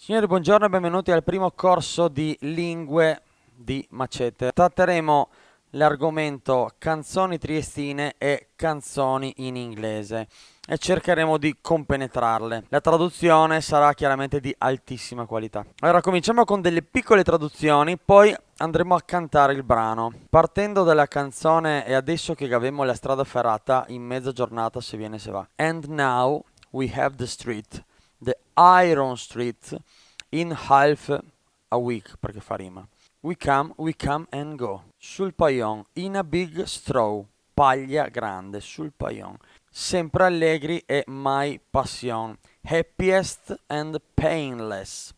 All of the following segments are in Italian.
Signori, buongiorno e benvenuti al primo corso di lingue di Macete. Tratteremo l'argomento canzoni triestine e canzoni in inglese e cercheremo di compenetrarle. La traduzione sarà chiaramente di altissima qualità. Allora, cominciamo con delle piccole traduzioni, poi andremo a cantare il brano. Partendo dalla canzone "E adesso che gavemmo la strada ferrata, in mezza giornata se viene se va". And now we have the street. The Iron Street in half a week, perché fa rima. We come and go. Sul paion, in a big straw, paglia grande, sul paion. Sempre allegri e mai passion. Happiest and painless.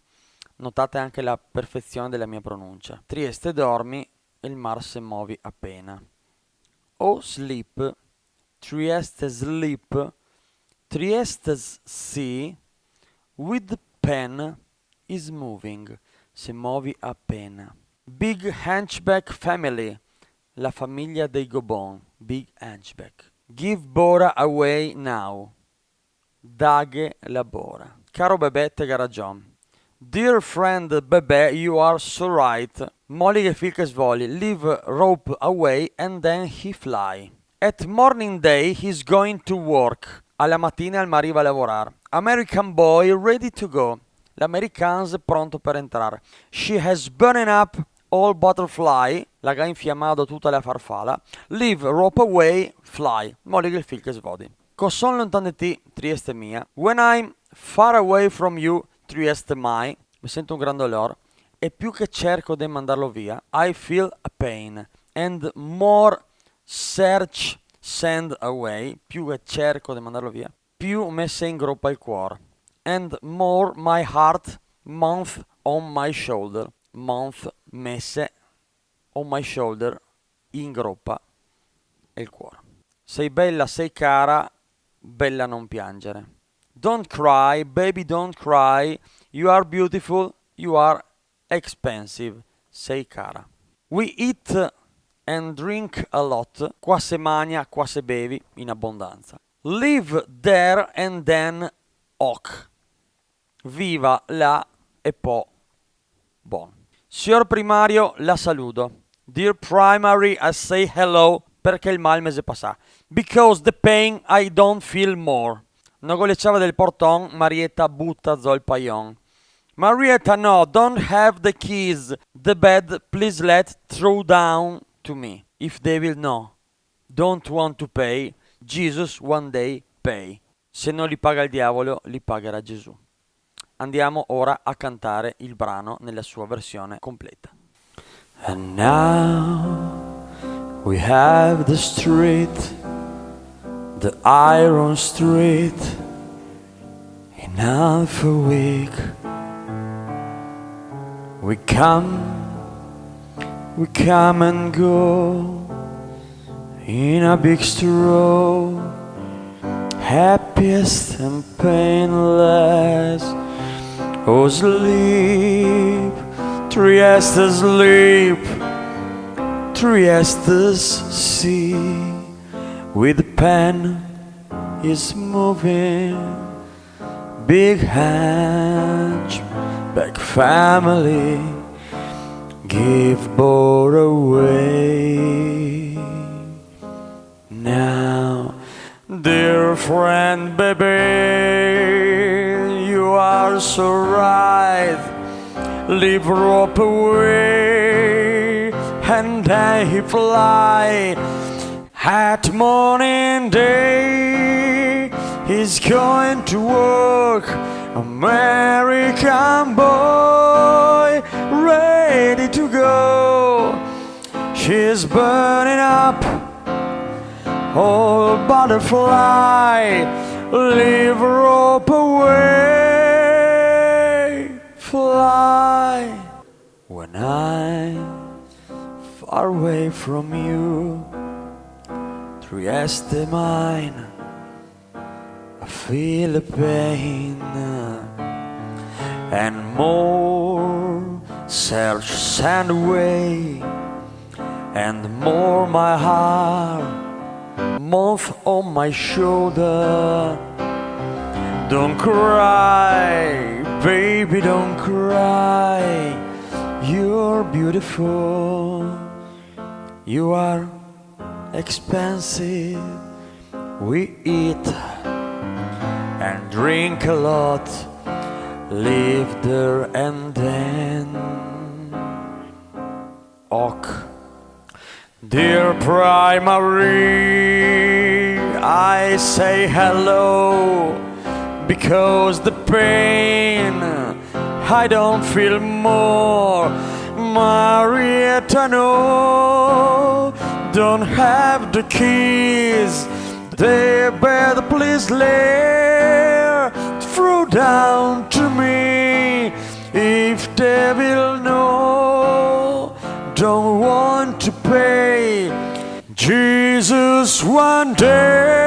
Notate anche la perfezione della mia pronuncia. Trieste dormi, il mar se movi appena. Oh sleep, Trieste sleep, Trieste's sea, with the pen is moving, se muovi appena. Big Hunchback Family, la famiglia dei Gobon, Big Hunchback. Give Bora away now, Daghe labora. Caro bebè, te ragion. Dear friend bebè, you are so right. Molly che fil che svoli, leave rope away and then he fly. At morning day he's going to work. Alla mattina il mari va a lavorare. American boy ready to go. L'americans pronto per entrare. She has burning up all butterfly. La ha infiammato tutta la farfalla. Leave rope away, fly. Molly che fil che svoli. Cos'son lontano di te, Trieste mia. When I'm far away from you, Trieste mai. Mi sento un gran dolore. E più che cerco di mandarlo via, I feel a pain. And more search send away. Più che cerco di mandarlo via, più me se ingroppa il cuore. And more my heart month on my shoulder. Month, mese, on my shoulder, ingroppa il cuore. Sei bella, sei cara, bella non piangere. Don't cry, baby, don't cry. You are beautiful, you are expensive. Sei cara. We eat and drink a lot. Qua se magna, qua se bevi, in abbondanza. Live there and then ok. Viva là e po' bon. Signor primario, la saludo. Dear primary, I say hello perché il mal mese passa. Because the pain I don't feel more. No golecciava del porton, Marietta butta zol paion. Marietta, no, don't have the keys. The bed, please let throw down to me. If they will no, don't want to pay. Jesus one day pay. Se non li paga il diavolo, li pagherà Gesù. Andiamo ora a cantare il brano nella sua versione completa. And now we have the street, the Iron Street, in half a week. We come and go in a big straw, happiest and painless. Oh sleep, Trieste sleep, Trieste's sea, with the pen is moving, big hunchback family, give board away now. Dear friend, baby, you are so right. Leave rope away and then he fly. At morning day he's going to work. American boy ready to go. She's burning up all butterfly. Leave rope away, fly. When I'm far away from you, Trieste mine, I feel the pain. And more search sand away, and more my heart month on my shoulder. Don't cry, Baby, don't cry, you're beautiful. You are expensive. We eat and drink a lot, live there and then. Och. Dear primary, I say hello, because the pain I don't feel more. Marietta, no, don't have the keys. They better please lay through down to me. If they will know, don't want to pay. Jesus one day